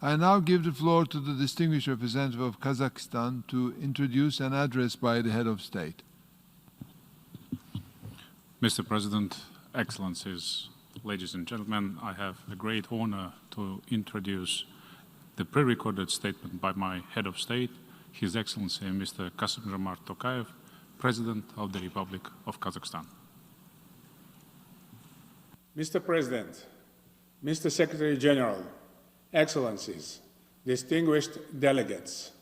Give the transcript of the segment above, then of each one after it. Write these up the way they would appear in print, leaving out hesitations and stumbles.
I now give the floor to the distinguished representative of Kazakhstan to introduce an address by the head of state. Mr. President, Excellencies, ladies and gentlemen, I have a great honor to introduce the pre-recorded statement by my head of state, His Excellency Mr. Kassym-Jomart Tokayev, President of the Republic of Kazakhstan. Mr. President, Mr. Secretary General, Excellencies, distinguished delegates,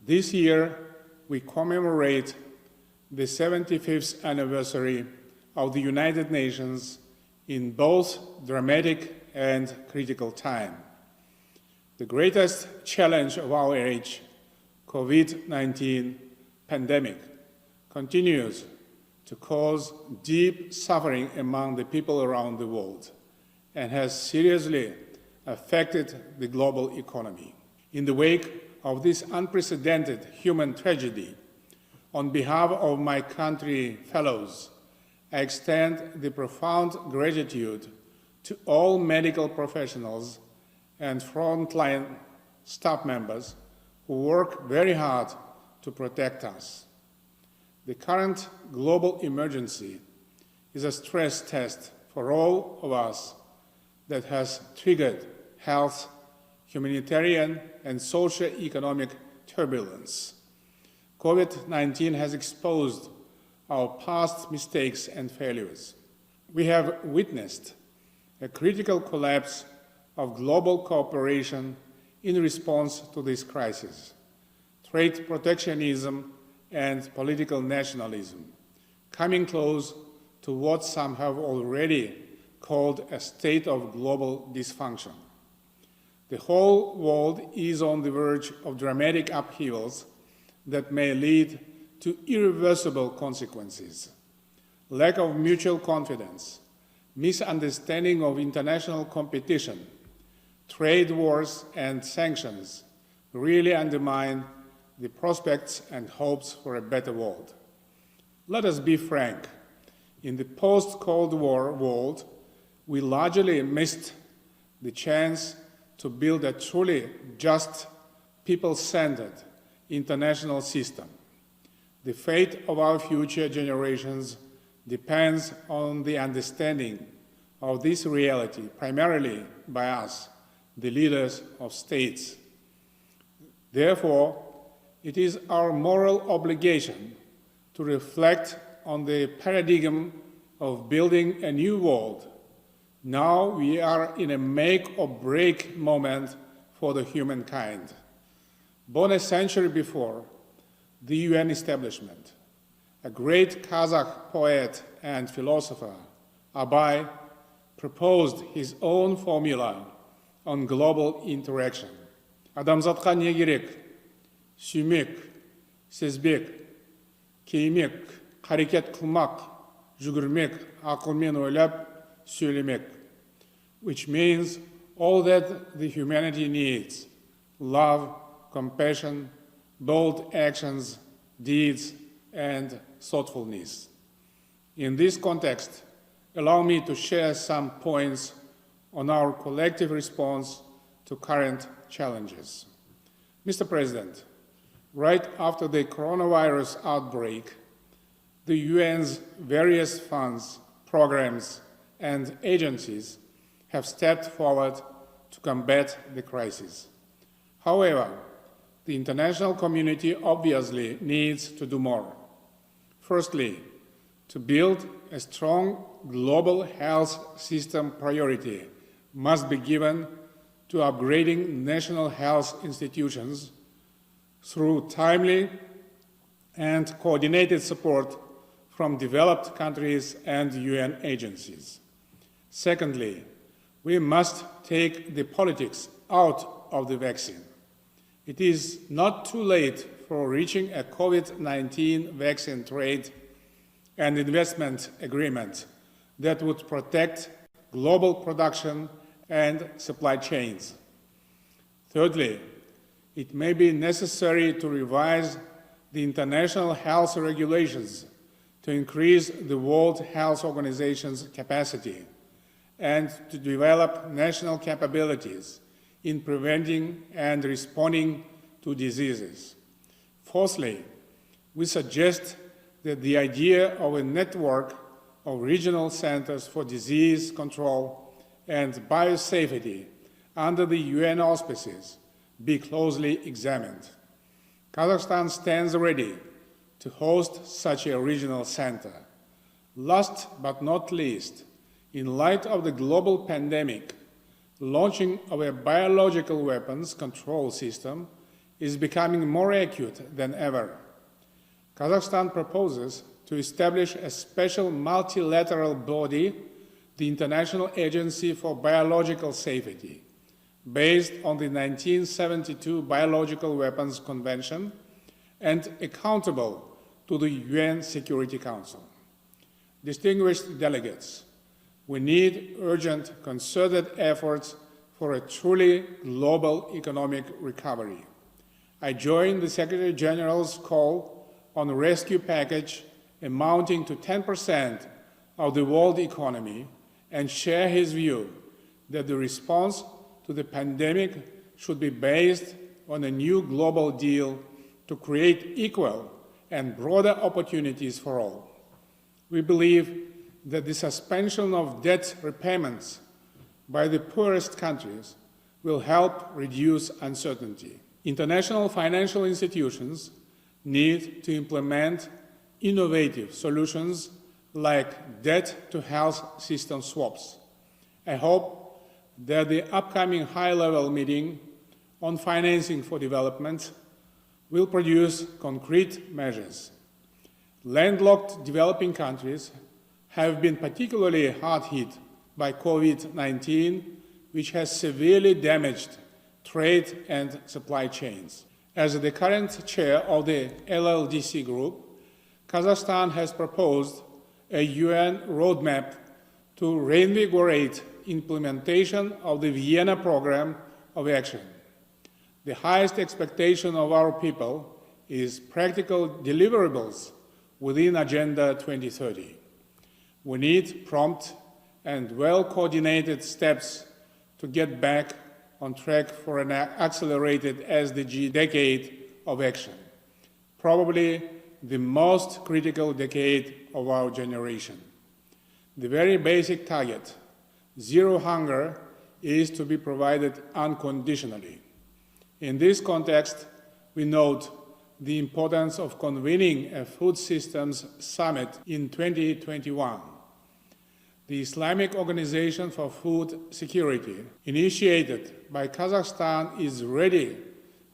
this year we commemorate the 75th anniversary of the United Nations in both dramatic and critical time. The greatest challenge of our age, COVID-19 pandemic, continues to cause deep suffering among the people around the world and has seriously affected the global economy. In the wake of this unprecedented human tragedy, on behalf of my country fellows, I extend the profound gratitude to all medical professionals and frontline staff members who work very hard to protect us. The current global emergency is a stress test for all of us that has triggered health, humanitarian, and socio-economic turbulence. COVID-19 has exposed our past mistakes and failures. We have witnessed a critical collapse of global cooperation in response to this crisis, trade protectionism and political nationalism, coming close to what some have already called a state of global dysfunction. The whole world is on the verge of dramatic upheavals that may lead to irreversible consequences. Lack of mutual confidence, misunderstanding of international competition, trade wars and sanctions really undermine the prospects and hopes for a better world. Let us be frank. In the post-Cold War world, we largely missed the chance to build a truly just, people-centered international system. The fate of our future generations depends on the understanding of this reality, primarily by us, the leaders of states. Therefore, it is our moral obligation to reflect on the paradigm of building a new world. Now we are in a make-or-break moment for the humankind. Born a century before the UN establishment, a great Kazakh poet and philosopher, Abay, proposed his own formula on global interaction. Адамзатқа не керек? Сүймек, сезбек, кеймек, қарекет қылмақ, жүгірмек, ақылмен ойлап, сөйлемек, which means all that the humanity needs: love, compassion, bold actions, deeds, and thoughtfulness. In this context, allow me to share some points on our collective response to current challenges. Mr. President, right after the coronavirus outbreak, the UN's various funds, programs, and agencies have stepped forward to combat the crisis. However, the international community obviously needs to do more. Firstly, to build a strong global health system, priority must be given to upgrading national health institutions through timely and coordinated support from developed countries and UN agencies. Secondly, we must take the politics out of the vaccine. It is not too late for reaching a COVID-19 vaccine trade and investment agreement that would protect global production and supply chains. Thirdly, it may be necessary to revise the international health regulations to increase the World Health Organization's capacity and to develop national capabilities in preventing and responding to diseases. Fourthly, we suggest that the idea of a network of regional centers for disease control and biosafety under the UN auspices be closely examined. Kazakhstan stands ready to host such a regional center. Last but not least, in light of the global pandemic, launching of a biological weapons control system is becoming more acute than ever. Kazakhstan proposes to establish a special multilateral body, the International Agency for Biological Safety, based on the 1972 Biological Weapons Convention and accountable to the UN Security Council. Distinguished delegates, we need urgent, concerted efforts for a truly global economic recovery. I join the Secretary General's call on a rescue package amounting to 10% of the world economy and share his view that the response to the pandemic should be based on a new global deal to create equal and broader opportunities for all. We believe that the suspension of debt repayments by the poorest countries will help reduce uncertainty. International financial institutions need to implement innovative solutions like debt-to-health system swaps. I hope that the upcoming high-level meeting on financing for development will produce concrete measures. Landlocked developing countries have been particularly hard hit by COVID-19, which has severely damaged trade and supply chains. As the current chair of the LLDC group, Kazakhstan has proposed a UN roadmap to reinvigorate implementation of the Vienna Programme of Action. The highest expectation of our people is practical deliverables within Agenda 2030. We need prompt and well-coordinated steps to get back on track for an accelerated SDG decade of action, probably the most critical decade of our generation. The very basic target, zero hunger, is to be provided unconditionally. In this context, we note the importance of convening a food systems summit in 2021. The Islamic Organization for Food Security, initiated by Kazakhstan, is ready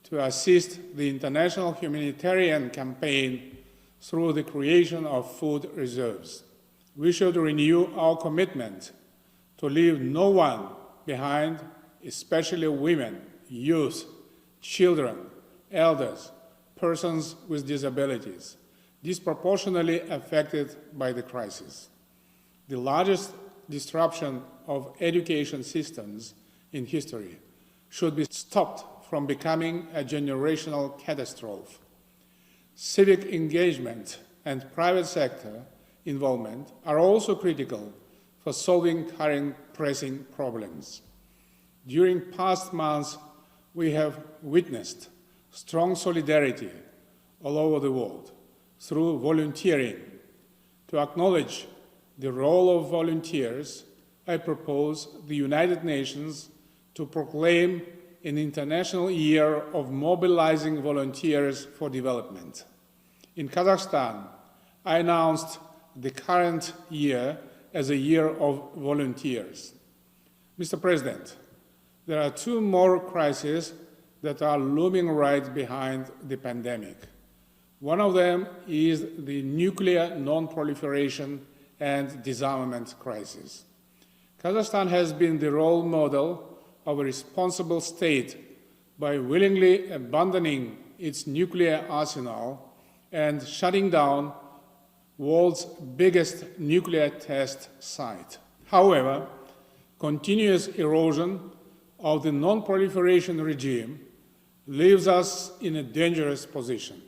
to assist the international humanitarian campaign through the creation of food reserves. We should renew our commitment to leave no one behind, especially women, youth, children, elders, persons with disabilities, disproportionately affected by the crisis. The largest disruption of education systems in history should be stopped from becoming a generational catastrophe. Civic engagement and private sector involvement are also critical for solving current pressing problems. During past months, we have witnessed strong solidarity all over the world through volunteering. To acknowledge the role of volunteers, I propose the United Nations to proclaim an International Year of Mobilizing Volunteers for Development. In Kazakhstan, I announced the current year as a year of volunteers. Mr. President, there are two more crises that are looming right behind the pandemic. One of them is the nuclear non-proliferation and disarmament crisis. Kazakhstan has been the role model of a responsible state by willingly abandoning its nuclear arsenal and shutting down world's biggest nuclear test site. However, continuous erosion of the non-proliferation regime leaves us in a dangerous position.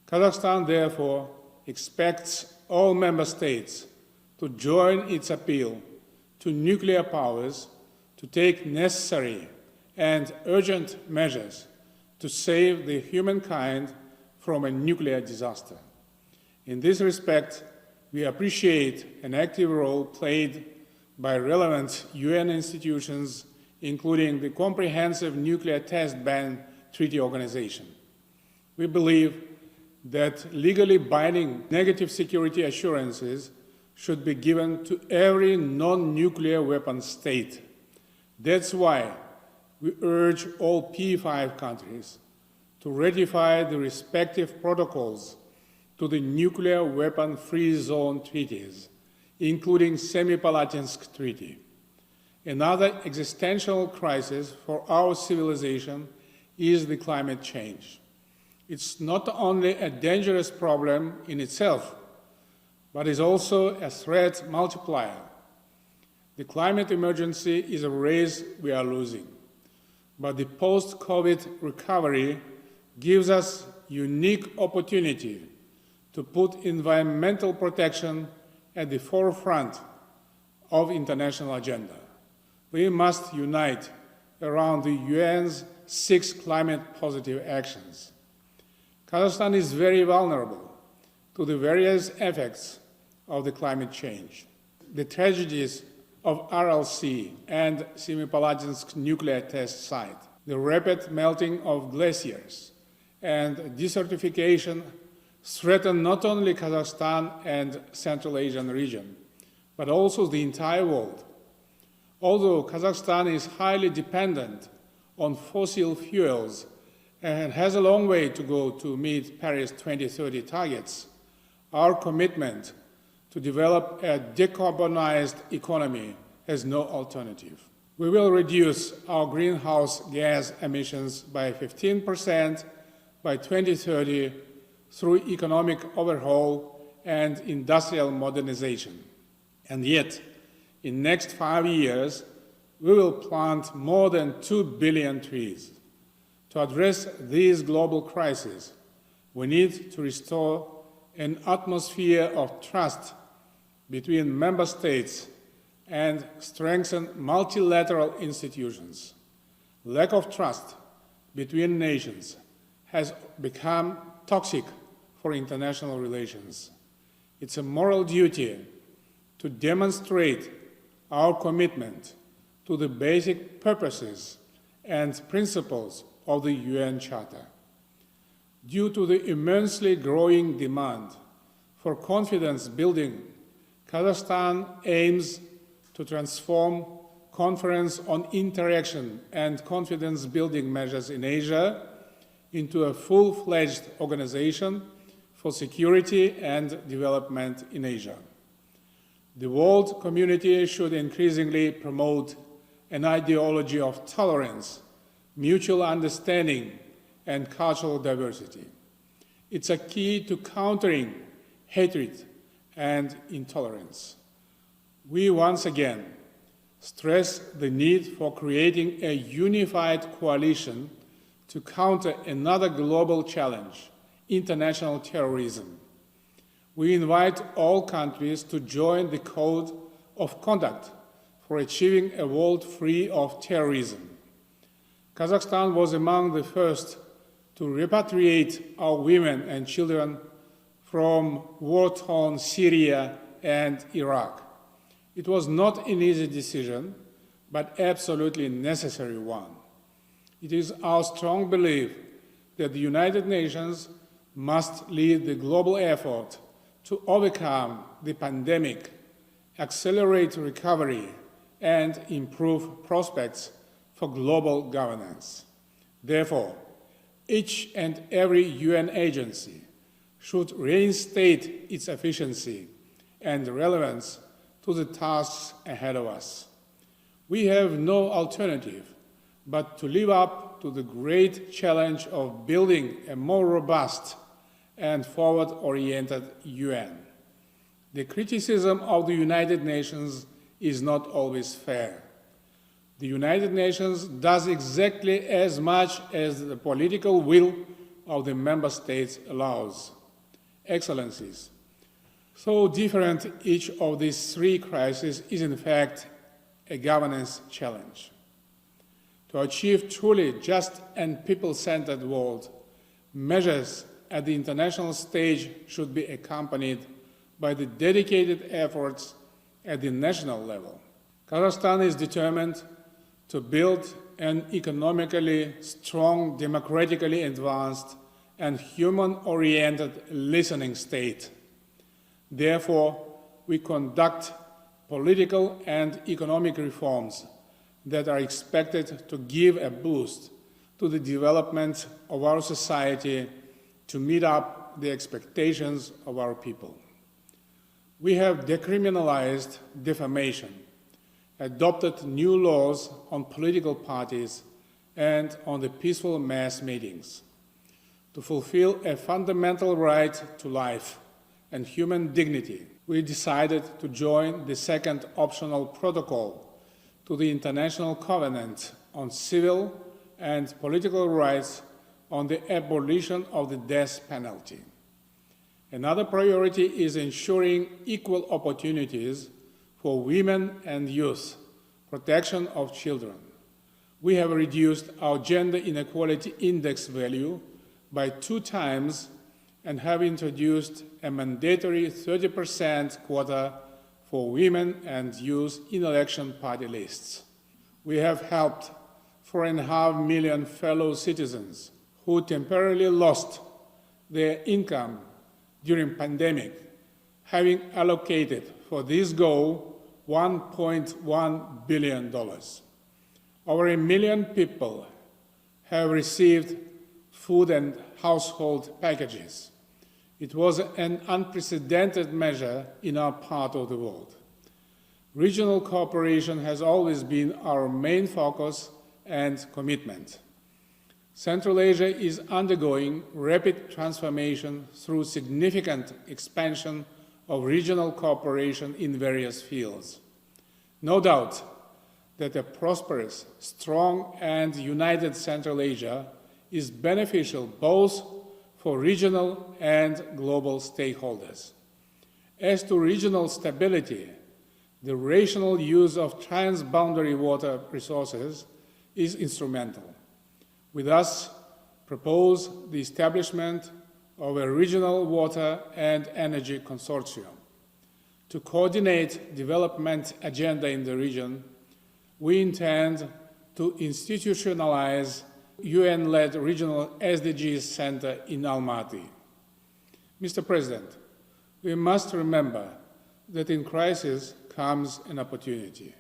Kazakhstan, therefore, expects all member states to join its appeal to nuclear powers to take necessary and urgent measures to save the humankind from a nuclear disaster. In this respect, we appreciate an active role played by relevant UN institutions, including the Comprehensive Nuclear Test Ban Treaty Organization. We believe that legally binding negative security assurances should be given to every non-nuclear weapon state. That's why we urge all P5 countries to ratify the respective protocols to the Nuclear Weapon-Free Zone treaties, including Semipalatinsk Treaty. Another existential crisis for our civilization is the climate change. It's not only a dangerous problem in itself, but is also a threat multiplier. The climate emergency is a race we are losing, but the post-COVID recovery gives us unique opportunity to put environmental protection at the forefront of international agenda. We must unite around the UN's 6 climate-positive actions. Kazakhstan is very vulnerable to the various effects of the climate change. The tragedies of RLC and Semipalatinsk nuclear test site, the rapid melting of glaciers, and desertification threaten not only Kazakhstan and Central Asian region, but also the entire world. Although Kazakhstan is highly dependent on fossil fuels and has a long way to go to meet Paris 2030 targets, our commitment to develop a decarbonized economy has no alternative. We will reduce our greenhouse gas emissions by 15% by 2030 through economic overhaul and industrial modernization. And yet, in the next 5 years, we will plant more than 2 billion trees. To address these global crises, we need to restore an atmosphere of trust between member states and strengthen multilateral institutions. Lack of trust between nations has become toxic for international relations. It's a moral duty to demonstrate our commitment to the basic purposes and principles of the UN Charter. Due to the immensely growing demand for confidence building, Kazakhstan aims to transform Conference on Interaction and Confidence Building Measures in Asia into a full-fledged organization for security and development in Asia. The world community should increasingly promote an ideology of tolerance, mutual understanding, and cultural diversity. It's a key to countering hatred and intolerance. We once again stress the need for creating a unified coalition to counter another global challenge, international terrorism. We invite all countries to join the Code of Conduct for achieving a world free of terrorism. Kazakhstan was among the first to repatriate our women and children from war-torn Syria and Iraq. It was not an easy decision, but absolutely necessary one. It is our strong belief that the United Nations must lead the global effort to overcome the pandemic, accelerate recovery, and improve prospects for global governance. Therefore, each and every UN agency should reinstate its efficiency and relevance to the tasks ahead of us. We have no alternative but to live up to the great challenge of building a more robust and forward-oriented UN. The criticism of the United Nations is not always fair. The United Nations does exactly as much as the political will of the member states allows. Excellencies, so different each of these 3 crises is in fact a governance challenge. To To achieve truly just and people-centered world, measures at the international stage should be accompanied by the dedicated efforts at the national level. Kazakhstan is determined to build an economically strong, democratically advanced, and human-oriented listening state. Therefore, we conduct political and economic reforms that are expected to give a boost to the development of our society to meet up the expectations of our people. We have decriminalized defamation, adopted new laws on political parties and on the peaceful mass meetings. To fulfill a fundamental right to life and human dignity, we decided to join the second optional protocol to the International Covenant on Civil and Political Rights on the abolition of the death penalty. Another priority is ensuring equal opportunities for women and youth, protection of children. We have reduced our gender inequality index value by 2 times and have introduced a mandatory 30% quota for women and youth in election party lists. We have helped 4.5 million fellow citizens who temporarily lost their income during pandemic, having allocated for this goal $1.1 billion. Over 1 million people have received food and household packages. It was an unprecedented measure in our part of the world. Regional cooperation has always been our main focus and commitment. Central Asia is undergoing rapid transformation through significant expansion of regional cooperation in various fields. No doubt that a prosperous, strong, and united Central Asia is beneficial both for regional and global stakeholders. As to regional stability, the rational use of transboundary water resources is instrumental. We thus propose the establishment of a regional water and energy consortium. To coordinate development agenda in the region, we intend to institutionalize UN-led regional SDGs Center in Almaty. Mr. President, we must remember that in crisis comes an opportunity.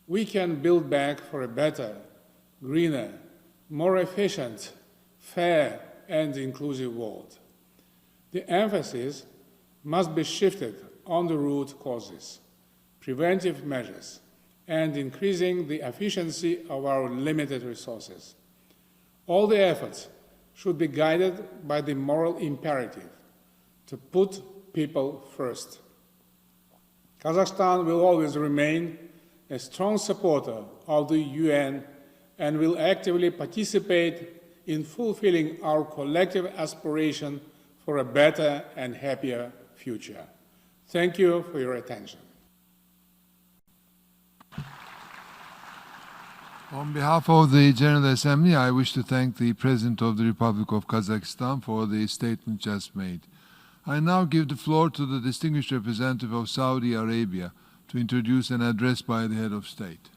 We can build back for a better, greener, more efficient, fair, and inclusive world. The emphasis must be shifted on the root causes, preventive measures, and increasing the efficiency of our limited resources. All the efforts should be guided by the moral imperative to put people first. Kazakhstan will always remain a strong supporter of the UN and will actively participate in fulfilling our collective aspiration for a better and happier future. Thank you for your attention. On behalf of the General Assembly, I wish to thank the President of the Republic of Kazakhstan for the statement just made. I now give the floor to the distinguished representative of Saudi Arabia to introduce an address by the head of state.